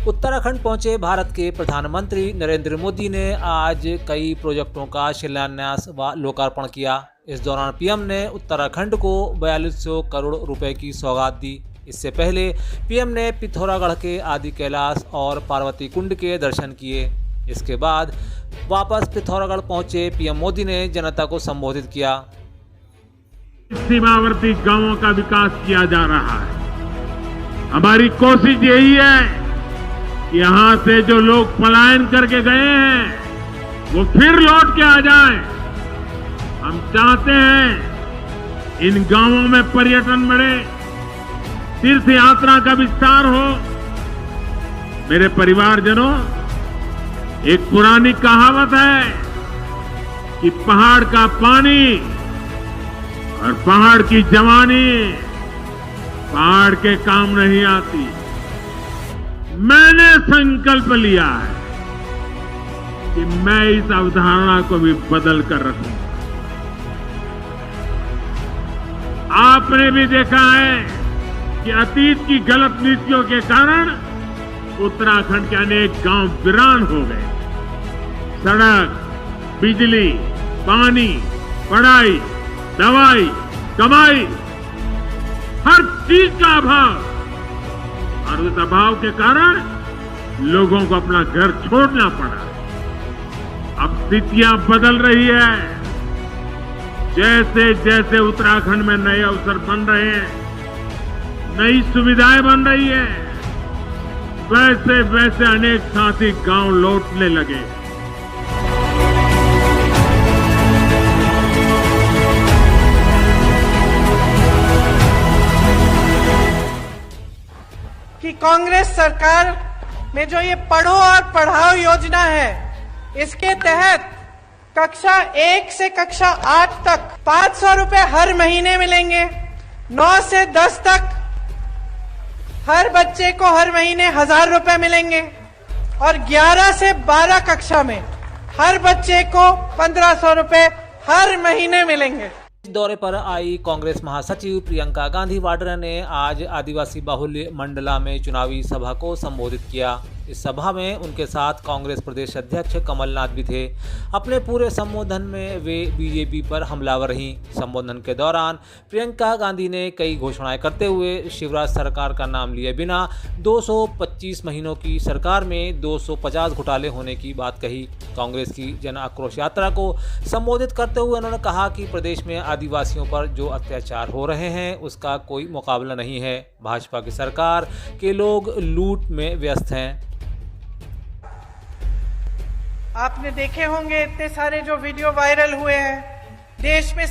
उत्तराखंड पहुंचे भारत के प्रधानमंत्री नरेंद्र मोदी ने आज कई प्रोजेक्टों का शिलान्यास व लोकार्पण किया। इस दौरान पीएम ने उत्तराखंड को 4200 करोड़ रुपए की सौगात दी। इससे पहले पीएम ने पिथौरागढ़ के आदि कैलाश और पार्वती कुंड के दर्शन किए। इसके बाद वापस पिथौरागढ़ पहुंचे पीएम मोदी ने जनता को संबोधित किया। सीमावर्ती गांवों का विकास किया जा रहा है। हमारी कोशिश यही है कि यहां से जो लोग पलायन करके गए हैं वो फिर लौट के आ जाएं। हम चाहते हैं इन गांवों में पर्यटन बढ़े, तीर्थ यात्रा का विस्तार हो। मेरे परिवारजनों, एक पुरानी कहावत है कि पहाड़ का पानी और पहाड़ की जवानी पहाड़ के काम नहीं आती। मैंने संकल्प लिया है कि मैं इस अवधारणा को भी बदल कर रखूंगा। आपने भी देखा है कि अतीत की गलत नीतियों के कारण उत्तराखंड के अनेक गांव वीरान हो गए। सड़क, बिजली, पानी, पढ़ाई, दवाई, कमाई, हर चीज का अभाव, और उस अभाव के कारण लोगों को अपना घर छोड़ना पड़ा। अब स्थितियां बदल रही है। जैसे जैसे उत्तराखंड में नए अवसर बन रहे हैं, नई सुविधाएं बन रही है, वैसे वैसे अनेक साथी गांव लौटने लगे। कि कांग्रेस सरकार में जो ये पढ़ो और पढ़ाओ योजना है, इसके तहत कक्षा 1 से कक्षा 8 तक 500 रुपए हर महीने मिलेंगे। 9 से 10 तक हर बच्चे को हर महीने 1000 रुपए मिलेंगे और 11 से 12 कक्षा में हर बच्चे को 1500 रुपए हर महीने मिलेंगे। इस दौरे पर आई कांग्रेस महासचिव प्रियंका गांधी वाड्रा ने आज आदिवासी बाहुल्य मंडला में चुनावी सभा को संबोधित किया। इस सभा में उनके साथ कांग्रेस प्रदेश अध्यक्ष कमलनाथ भी थे। अपने पूरे संबोधन में वे बीजेपी पर हमलावर रहीं। संबोधन के दौरान प्रियंका गांधी ने कई घोषणाएं करते हुए शिवराज सरकार का नाम लिए बिना 225 महीनों की सरकार में 250 घोटाले होने की बात कही। कांग्रेस की जन आक्रोश यात्रा को संबोधित करते हुए उन्होंने कहा कि प्रदेश में आदिवासियों पर जो अत्याचार हो रहे हैं उसका कोई मुकाबला नहीं है। भाजपा की सरकार के लोग लूट में व्यस्त हैं। आपने देखे होंगे इतने सारे जो वीडियो वायरल हुए हैं। प्रदेश में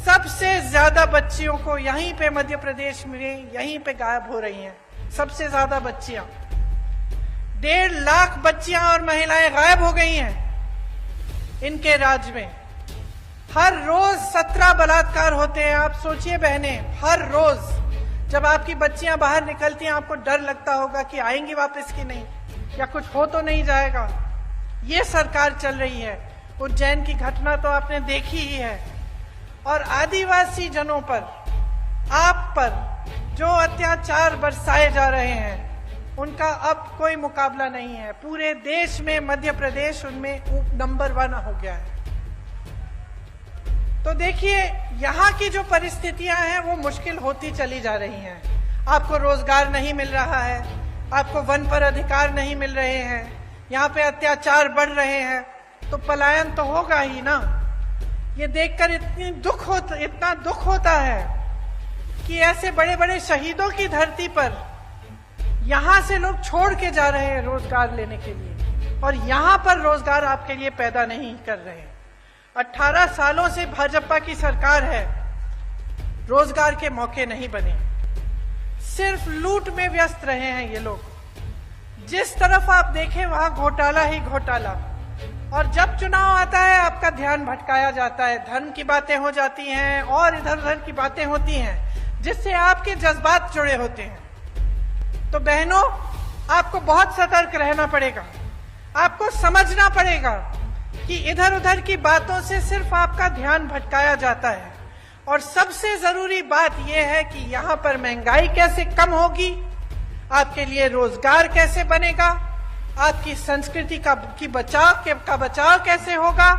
सबसे ज्यादा बच्चियों को यहीं पे मध्य प्रदेश में यहीं पे गायब हो रही हैं। सबसे ज्यादा बच्चियां, 1.5 लाख बच्चियां और महिलाएं गायब हो गई हैं इनके राज्य में। हर रोज 17 बलात्कार होते हैं। आप सोचिए बहनें, हर रोज जब आपकी बच्चियां बाहर निकलती हैं आपको डर लगता होगा कि आएंगी वापस कि नहीं, या कुछ हो तो नहीं जाएगा। ये सरकार चल रही है। उज्जैन की घटना तो आपने देखी ही है। और आदिवासी जनों पर, आप पर जो अत्याचार बरसाए जा रहे हैं उनका अब कोई मुकाबला नहीं है। पूरे देश में मध्य प्रदेश उनमें नंबर 1 हो गया है। तो देखिए, यहाँ की जो परिस्थितियां हैं वो मुश्किल होती चली जा रही हैं। आपको रोजगार नहीं मिल रहा है, आपको वन पर अधिकार नहीं मिल रहे हैं, यहाँ पे अत्याचार बढ़ रहे हैं, तो पलायन तो होगा ही ना। ये देखकर इतना दुख होता है कि ऐसे बड़े बड़े शहीदों की धरती पर यहाँ से लोग छोड़ के जा रहे हैं रोजगार लेने के लिए, और यहाँ पर रोजगार आपके लिए पैदा नहीं कर रहे हैं। 18 सालों से भाजपा की सरकार है, रोजगार के मौके नहीं बने, सिर्फ लूट में व्यस्त रहे हैं ये लोग। जिस तरफ आप देखें वहां घोटाला ही घोटाला। और जब चुनाव आता है आपका ध्यान भटकाया जाता है, धर्म की बातें हो जाती हैं और इधर उधर की बातें होती हैं जिससे आपके जज्बात जुड़े होते हैं। तो बहनों, आपको बहुत सतर्क रहना पड़ेगा। आपको समझना पड़ेगा कि इधर उधर की बातों से सिर्फ आपका ध्यान भटकाया जाता है। और सबसे जरूरी बात यह है कि यहाँ पर महंगाई कैसे कम होगी, आपके लिए रोजगार कैसे बनेगा, आपकी संस्कृति का बचाव कैसे होगा,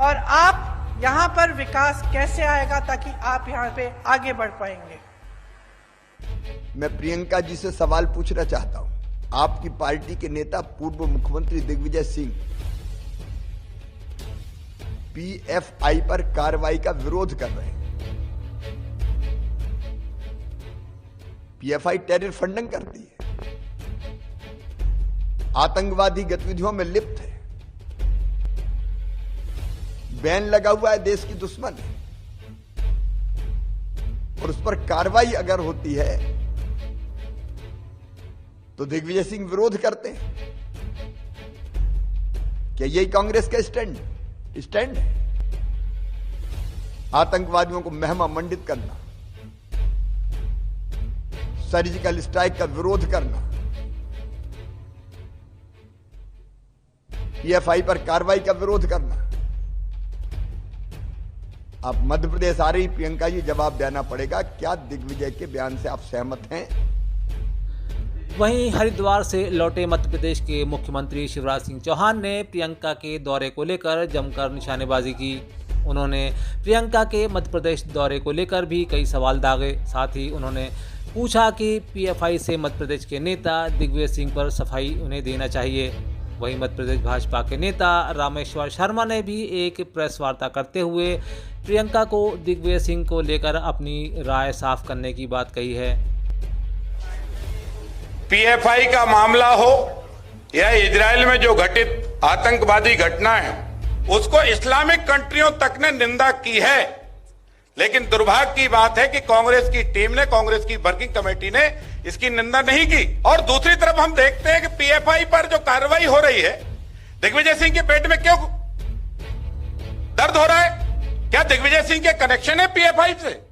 और आप यहाँ पर विकास कैसे आएगा ताकि आप यहाँ पे आगे बढ़ पाएंगे। मैं प्रियंका जी से सवाल पूछना चाहता हूं। आपकी पार्टी के नेता पूर्व मुख्यमंत्री दिग्विजय सिंह पीएफआई पर कार्रवाई का विरोध कर रहे हैं। पीएफआई टेरर फंडिंग करती है, आतंकवादी गतिविधियों में लिप्त है, बैन लगा हुआ है, देश की दुश्मन है, और उस पर कार्रवाई अगर होती है तो दिग्विजय सिंह विरोध करते हैं। क्या यही कांग्रेस का स्टैंड है? आतंकवादियों को महिमा मंडित करना, सर्जिकल स्ट्राइक का विरोध करना, पीएफआई पर कार्रवाई का विरोध करना। आप मध्य प्रदेश आ रही प्रियंका जी, जवाब देना पड़ेगा। क्या दिग्विजय के बयान से आप सहमत हैं? वहीं हरिद्वार से लौटे मध्य प्रदेश के मुख्यमंत्री शिवराज सिंह चौहान ने प्रियंका के दौरे को लेकर जमकर निशानेबाजी की। उन्होंने प्रियंका के मध्य प्रदेश दौरे को लेकर भी कई सवाल दागे। साथ ही उन्होंने पूछा कि पीएफआई से मध्य प्रदेश के नेता दिग्विजय सिंह पर सफाई उन्हें देना चाहिए। वहीं मध्य प्रदेश भाजपा के नेता रामेश्वर शर्मा ने भी एक प्रेस वार्ता करते हुए प्रियंका को दिग्विजय सिंह को लेकर अपनी राय साफ करने की बात कही है। पीएफआई का मामला हो या इजराइल में जो घटित आतंकवादी घटना है, उसको इस्लामिक कंट्रियों तक ने निंदा की है। लेकिन दुर्भाग्य की बात है कि कांग्रेस की टीम ने, कांग्रेस की वर्किंग कमेटी ने इसकी निंदा नहीं की। और दूसरी तरफ हम देखते हैं कि पीएफआई पर जो कार्रवाई हो रही है, दिग्विजय सिंह के पेट में क्यों दर्द हो रहा है? क्या दिग्विजय सिंह के कनेक्शन है पीएफआई से?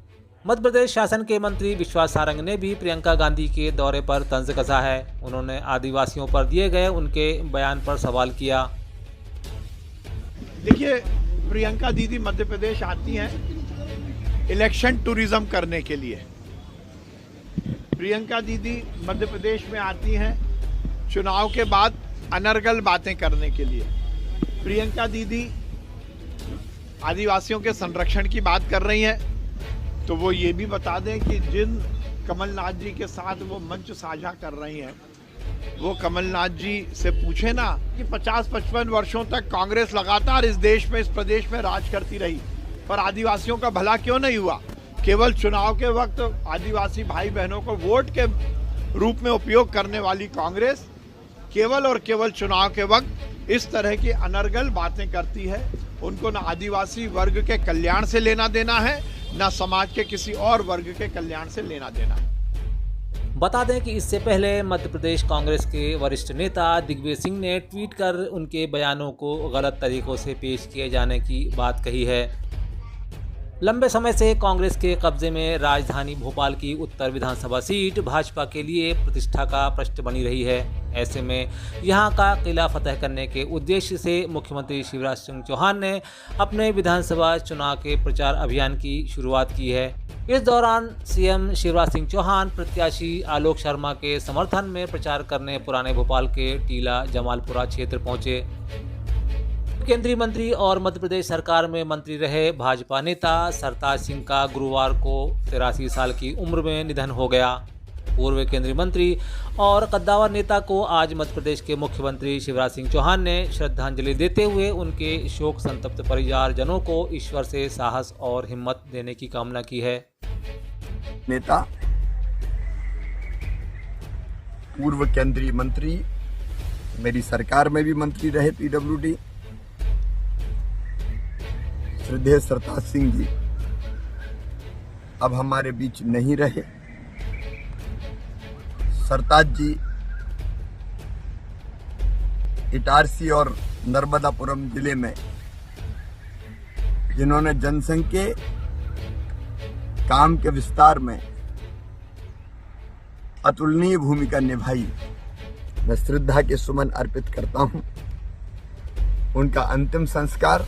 मध्य प्रदेश शासन के मंत्री विश्वास सारंग ने भी प्रियंका गांधी के दौरे पर तंज कसा है। उन्होंने आदिवासियों पर दिए गए उनके बयान पर सवाल किया। देखिए, प्रियंका दीदी मध्य प्रदेश आती हैं इलेक्शन टूरिज्म करने के लिए। प्रियंका दीदी मध्य प्रदेश में आती हैं चुनाव के बाद अनर्गल बातें करने के लिए। प्रियंका दीदी आदिवासियों के संरक्षण की बात कर रही हैं, तो वो ये भी बता दें कि जिन कमलनाथ जी के साथ वो मंच साझा कर रही हैं, वो कमलनाथ जी से पूछे ना कि 50-55 वर्षों तक कांग्रेस लगातार इस देश में, इस प्रदेश में राज करती रही, पर आदिवासियों का भला क्यों नहीं हुआ? केवल चुनाव के वक्त आदिवासी भाई बहनों को वोट के रूप में उपयोग करने वाली कांग्रेस केवल और केवल चुनाव के वक्त इस तरह की अनर्गल बातें करती है। उनको न आदिवासी वर्ग के कल्याण से लेना देना है, न समाज के किसी और वर्ग के कल्याण से लेना देना है। बता दें कि इससे पहले मध्य प्रदेश कांग्रेस के वरिष्ठ नेता दिग्विजय सिंह ने ट्वीट कर उनके बयानों को गलत तरीकों से पेश किए जाने की बात कही है। लंबे समय से कांग्रेस के कब्जे में राजधानी भोपाल की उत्तर विधानसभा सीट भाजपा के लिए प्रतिष्ठा का प्रश्न बनी रही है। ऐसे में यहां का किला फतह करने के उद्देश्य से मुख्यमंत्री शिवराज सिंह चौहान ने अपने विधानसभा चुनाव के प्रचार अभियान की शुरुआत की है। इस दौरान सीएम शिवराज सिंह चौहान प्रत्याशी आलोक शर्मा के समर्थन में प्रचार करने पुराने भोपाल के टीला जमालपुरा क्षेत्र पहुंचे। केंद्रीय मंत्री और मध्य प्रदेश सरकार में मंत्री रहे भाजपा नेता सरताज सिंह का गुरुवार को 83 साल की उम्र में निधन हो गया। पूर्व केंद्रीय मंत्री और कद्दावर नेता को आज मध्य प्रदेश के मुख्यमंत्री शिवराज सिंह चौहान ने श्रद्धांजलि देते हुए उनके शोक संतप्त परिवारजनों को ईश्वर से साहस और हिम्मत देने की कामना की है। नेता, पूर्व केंद्रीय मंत्री, मेरी सरकार में भी मंत्री रहे पीडब्ल्यूडी, श्रद्धेय सरताज सिंह जी अब हमारे बीच नहीं रहे। सरताज जी इटारसी और नर्मदापुरम जिले में जिन्होंने जनसंघ के काम के विस्तार में अतुलनीय भूमिका निभाई, मैं श्रद्धा के सुमन अर्पित करता हूं। उनका अंतिम संस्कार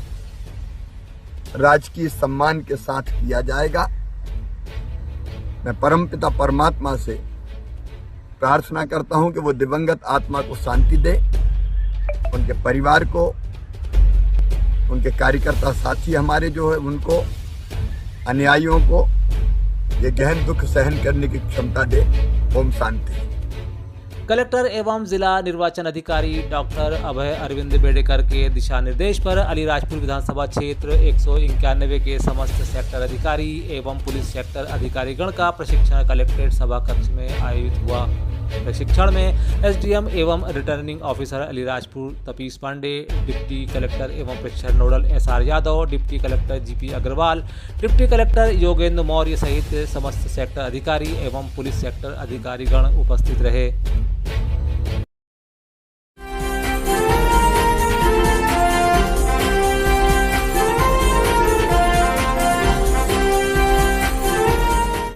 राजकीय सम्मान के साथ किया जाएगा। मैं परमपिता परमात्मा से प्रार्थना करता हूं कि वो दिवंगत आत्मा को शांति दे, उनके परिवार को, उनके कार्यकर्ता साथी हमारे जो है उनको, अनुयायियों को ये गहन दुख सहन करने की क्षमता दे। ओम शांति। कलेक्टर एवं जिला निर्वाचन अधिकारी डॉक्टर अभय अरविंद बेडेकर के दिशा निर्देश पर अलीराजपुर विधानसभा क्षेत्र 191 के समस्त सेक्टर अधिकारी एवं पुलिस सेक्टर अधिकारीगण का प्रशिक्षण कलेक्ट्रेट सभा कक्ष में आयोजित हुआ। प्रशिक्षण में एसडीएम एवं returning officer Alirajpur Tapish Pandey, deputy collector एवं प्रशिक्षण nodal SR Yadav, deputy collector GP Agarwal, deputy collector Yogendra Maurya सहित समस्त सेक्टर अधिकारी एवं पुलिस सेक्टर अधिकारीगण उपस्थित रहे।